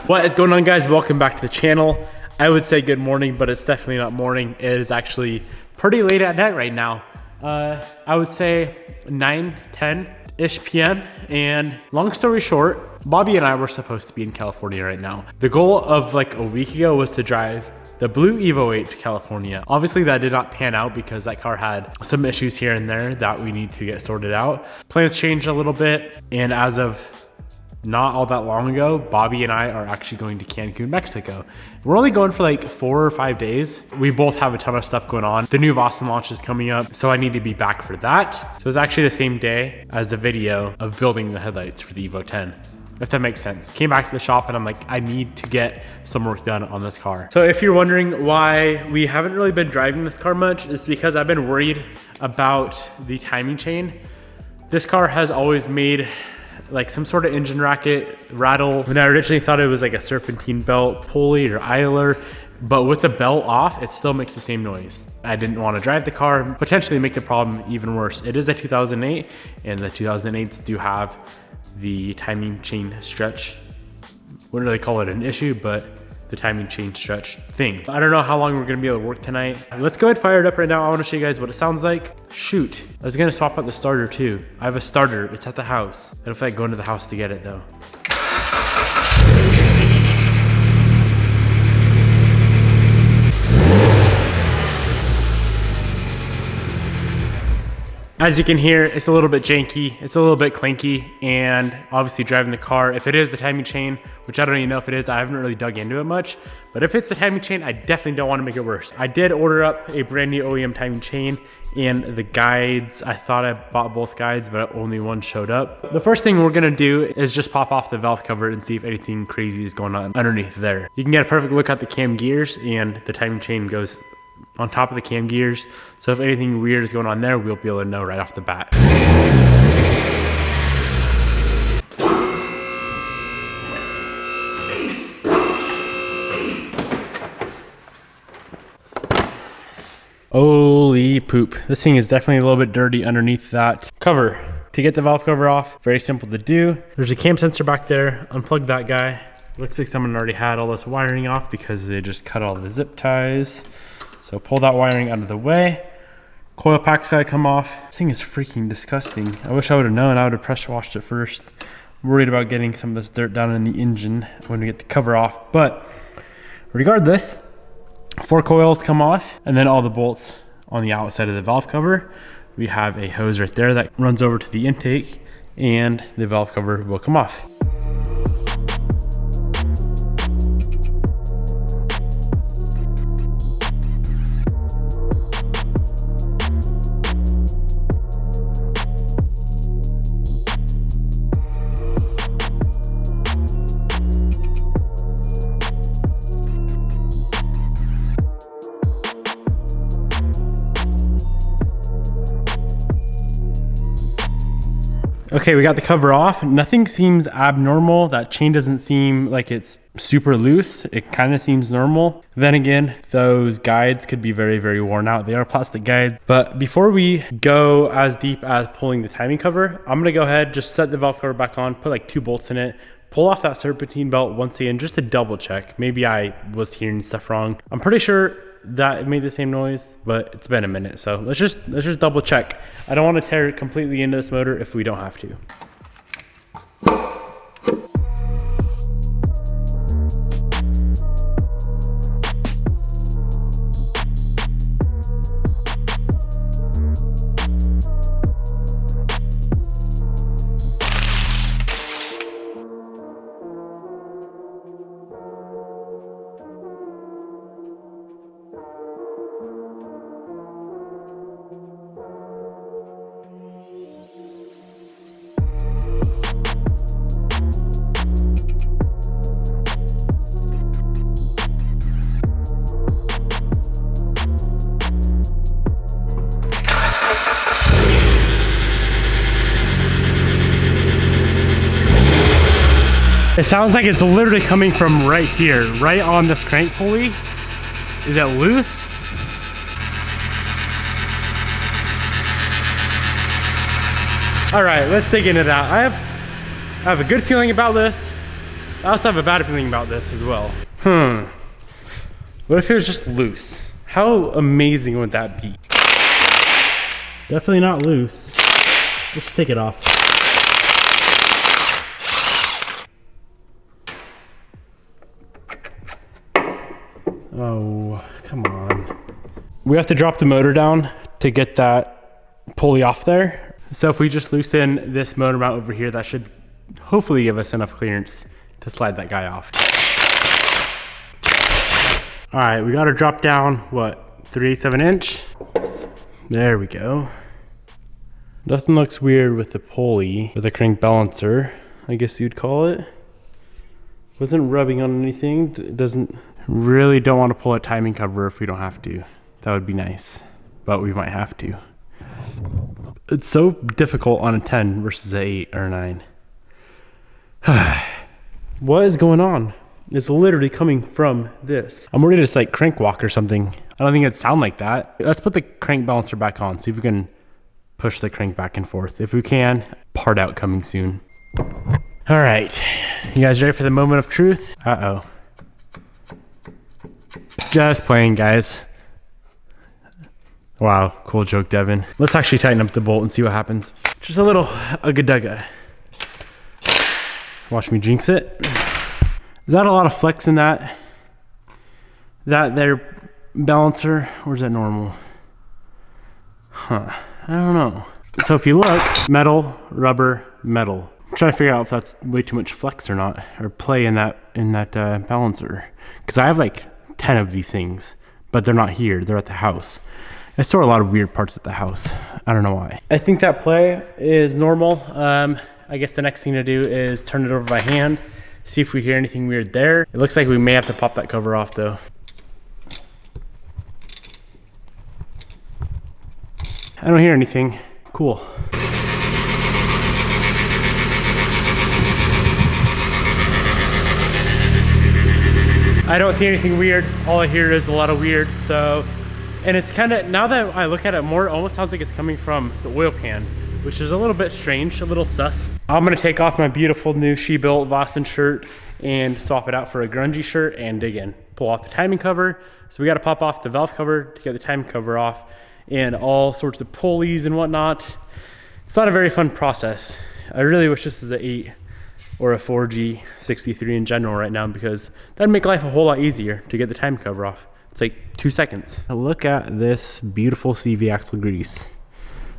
What is going on, guys? Welcome back to the channel. I would say good morning, but it's definitely not morning. It is actually pretty late at night right now. I would say 9-10-ish p.m. And long story short, Bobby and I were supposed to be in California right now. The goal of like a week ago was to drive the blue Evo 8 to California. Obviously that did not pan out because that car had some issues here and there that we need to get sorted out. Plans changed a little bit, and as of not all that long ago, Bobby and I are actually going to Cancun, Mexico. We're only going for like 4 or 5 days. We both have a ton of stuff going on. The new Boston launch is coming up, so I need to be back for that. So it's actually the same day as the video of building the headlights for the Evo 10. If that makes sense. Came back to the shop and I'm like, I need to get some work done on this car. So if you're wondering why we haven't really been driving this car much, it's because I've been worried about the timing chain. This car has always made like some sort of engine racket rattle. When I originally thought it was like a serpentine belt pulley or idler, but with the belt off, it still makes the same noise. I didn't want to drive the car, potentially make the problem even worse. It is a 2008, and the 2008s do have the timing chain stretch. Wouldn't really call it an issue, but the timing chain stretch thing. I don't know how long we're gonna be able to work tonight. Let's go ahead and fire it up right now. I wanna show you guys what it sounds like. Shoot, I was gonna swap out the starter too. I have a starter, it's at the house. I don't feel like going to the house to get it though. As you can hear, it's a little bit janky, it's a little bit clanky, and obviously driving the car, if it is the timing chain, which I don't even know if it is, I haven't really dug into it much, but if it's the timing chain, I definitely don't want to make it worse. I did order up a brand new OEM timing chain, and the guides, I thought I bought both guides, but only one showed up. The first thing we're gonna do is just pop off the valve cover and see if anything crazy is going on underneath there. You can get a perfect look at the cam gears, and the timing chain goes on top of the cam gears. So if anything weird is going on there, we'll be able to know right off the bat. Holy poop. This thing is definitely a little bit dirty underneath that cover. To get the valve cover off, very simple to do. There's a cam sensor back there. Unplug that guy. Looks like someone already had all this wiring off because they just cut all the zip ties. So pull that wiring out of the way. Coil pack's gotta come off. This thing is freaking disgusting. I wish I would have known. I would have pressure washed it first. I'm worried about getting some of this dirt down in the engine when we get the cover off. But regardless, 4 coils come off, and then all the bolts on the outside of the valve cover. We have a hose right there that runs over to the intake, and the valve cover will come off. Okay, we got the cover off. Nothing seems abnormal. That chain doesn't seem like it's super loose. It kind of seems normal. Then again, those guides could be very, very worn out. They are plastic guides. But before we go as deep as pulling the timing cover, I'm gonna go ahead, just set the valve cover back on, put like 2 bolts in it, pull off that serpentine belt once again, just to double check. Maybe I was hearing stuff wrong. I'm pretty sure that it made the same noise, but it's been a minute, so let's just double check. I don't want to tear it completely into this motor if we don't have to. It sounds like it's literally coming from right here, right on this crank pulley. Is that loose? All right, let's dig into that. I have a good feeling about this. I also have a bad feeling about this as well. What if it was just loose? How amazing would that be? Definitely not loose. Let's just take it off. Oh, come on. We have to drop the motor down to get that pulley off there. So if we just loosen this motor mount over here, that should hopefully give us enough clearance to slide that guy off. All right, we gotta drop down, what, 3/8 inch? There we go. Nothing looks weird with the pulley, with the crank balancer, I guess you'd call it. Wasn't rubbing on anything. It doesn't, really don't want to pull a timing cover if we don't have to. That would be nice, but we might have to. It's so difficult on a 10 versus an 8 or a 9. What is going on? It's literally coming from this. I'm ready to just like crank walk or something. I don't think it'd sound like that. Let's put the crank balancer back on, see if we can push the crank back and forth. If we can, part out coming soon. All right, you guys ready for the moment of truth? Uh-oh. Just playing, guys. Wow, cool joke, Devin. Let's actually tighten up the bolt and see what happens. Just a little ugga-dugga. Watch me jinx it. Is that a lot of flex in that there balancer, or is that normal? Huh, I don't know. So if you look, metal, rubber, metal. I'm trying to figure out if that's way too much flex or not, or play in that balancer. Because I have like 10 of these things, but they're not here, they're at the house. I store a lot of weird parts at the house. I don't know why. I think that play is normal. I guess the next thing to do is turn it over by hand, see if we hear anything weird there. It looks like we may have to pop that cover off though. I don't hear anything. Cool. I don't see anything weird. All I hear is a lot of weird, so. And it's kind of, now that I look at it more, it almost sounds like it's coming from the oil pan, which is a little bit strange, a little sus. I'm gonna take off my beautiful new she-built Vossen shirt and swap it out for a grungy shirt and dig in. Pull off the timing cover. So we gotta pop off the valve cover to get the timing cover off and all sorts of pulleys and whatnot. It's not a very fun process. I really wish this was an 8 or a 4G63 in general right now, because that'd make life a whole lot easier to get the timing cover off. It's like 2 seconds. Look at this beautiful CV axle grease.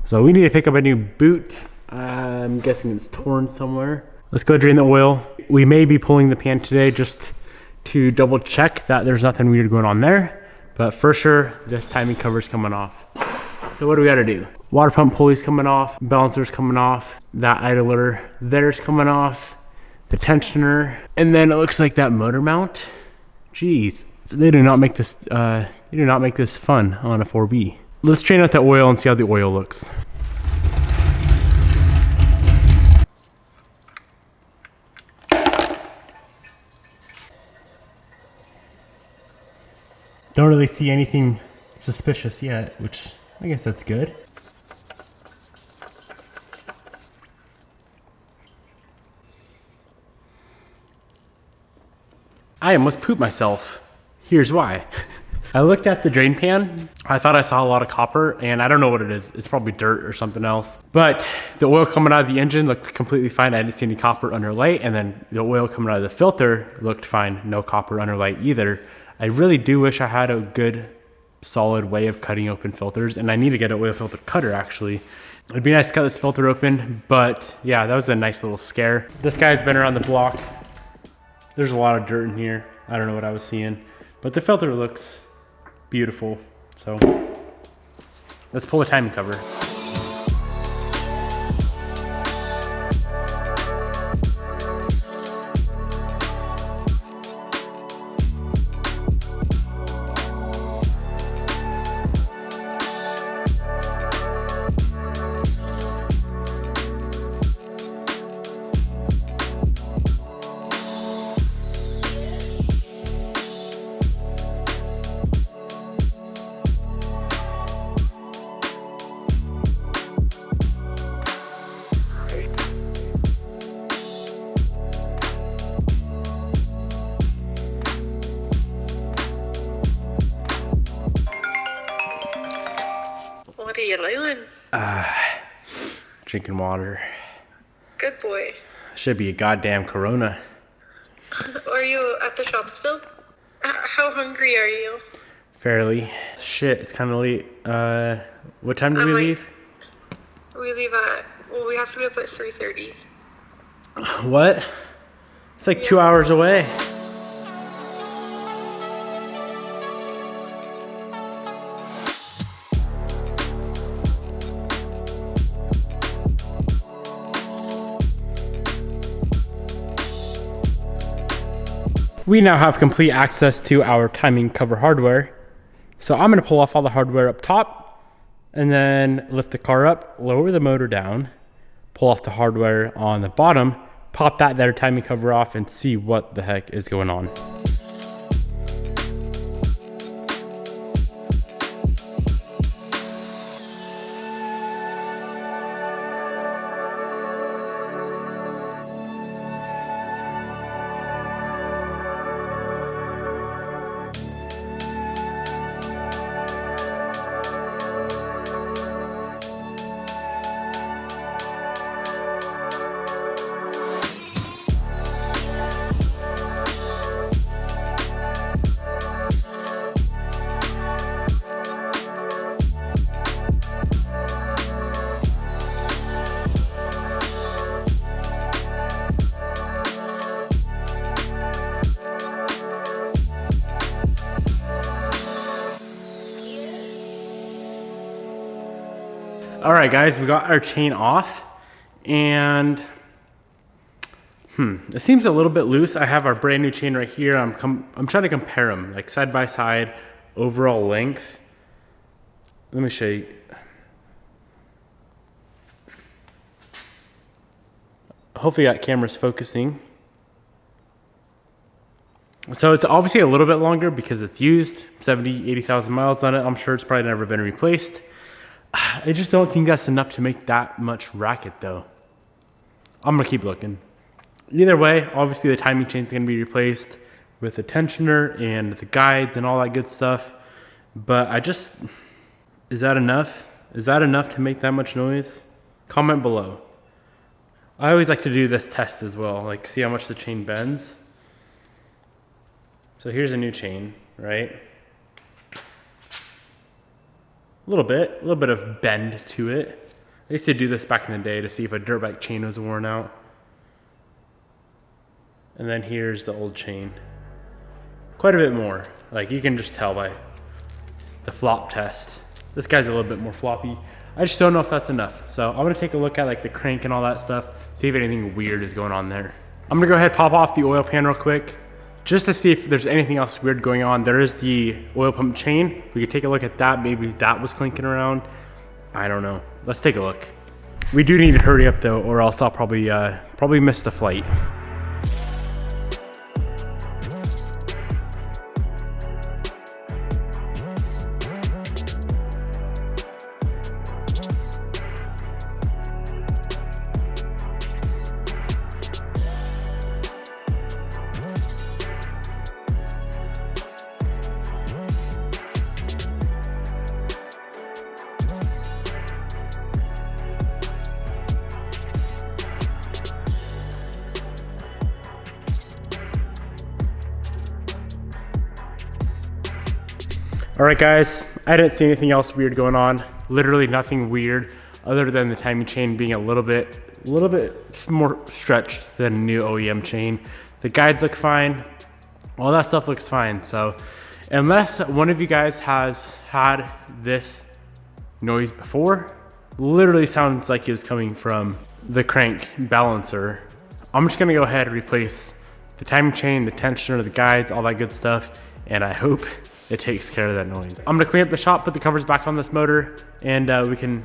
So we need to pick up a new boot. I'm guessing it's torn somewhere. Let's go drain the oil. We may be pulling the pan today just to double check that there's nothing weird going on there. But for sure, this timing cover's coming off. So what do we gotta do? Water pump pulley's coming off, balancer's coming off, that idler there's coming off, the tensioner, and then it looks like that motor mount. Jeez, they do not make this fun on a 4B. Let's drain out that oil and see how the oil looks. Don't really see anything suspicious yet, which I guess that's good. I almost pooped myself. Here's why. I looked at the drain pan. I thought I saw a lot of copper, and I don't know what it is. It's probably dirt or something else. But the oil coming out of the engine looked completely fine. I didn't see any copper underlay, and then the oil coming out of the filter looked fine. No copper underlay either. I really do wish I had a good, solid way of cutting open filters, and I need to get an oil filter cutter actually. It'd be nice to cut this filter open, but yeah, that was a nice little scare. This guy's been around the block. There's a lot of dirt in here. I don't know what I was seeing, but the filter looks beautiful. So let's pull the timing cover. you doing? Drinking water. Good boy. Should be a goddamn Corona. Are you at the shop still? How hungry are you? Fairly. Shit, it's kind of late. What time do we leave? We leave at, well, we have to be up at 3:30. What? It's like 2 hours away. We now have complete access to our timing cover hardware. So I'm gonna pull off all the hardware up top and then lift the car up, lower the motor down, pull off the hardware on the bottom, pop that there timing cover off and see what the heck is going on. All right, guys, we got our chain off and it seems a little bit loose. I have our brand new chain right here. I'm trying to compare them like side by side, overall length. Let me show you. Hopefully that camera's focusing. So it's obviously a little bit longer because it's used, 70, 80,000 miles on it. I'm sure it's probably never been replaced. I just don't think that's enough to make that much racket though. I'm gonna keep looking. Either way, obviously the timing chain is gonna be replaced with the tensioner and the guides and all that good stuff. But is that enough? Is that enough to make that much noise? Comment below. I always like to do this test as well, like see how much the chain bends. So here's a new chain, right? A little bit of bend to it. I used to do this back in the day to see if a dirt bike chain was worn out. And then here's the old chain. Quite a bit more. Like you can just tell by the flop test. This guy's a little bit more floppy. I just don't know if that's enough. So I'm gonna take a look at like the crank and all that stuff, see if anything weird is going on there. I'm gonna go ahead and pop off the oil pan real quick, just to see if there's anything else weird going on. There is the oil pump chain. We could take a look at that. Maybe that was clinking around. I don't know. Let's take a look. We do need to hurry up though, or else I'll probably miss the flight. All right, guys, I didn't see anything else weird going on. Literally nothing weird other than the timing chain being a little bit more stretched than a new OEM chain. The guides look fine. All that stuff looks fine. So unless one of you guys has had this noise before, literally sounds like it was coming from the crank balancer. I'm just gonna go ahead and replace the timing chain, the tensioner, the guides, all that good stuff. And I hope it takes care of that noise. I'm gonna clean up the shop, put the covers back on this motor, and we can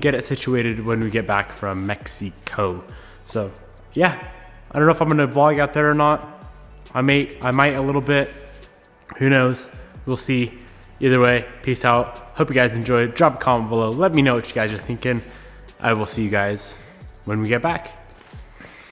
get it situated when we get back from Mexico. So yeah, I don't know if I'm gonna vlog out there or not. I might a little bit, who knows, we'll see. Either way, peace out. Hope you guys enjoyed. Drop a comment below, let me know what you guys are thinking. I will see you guys when we get back.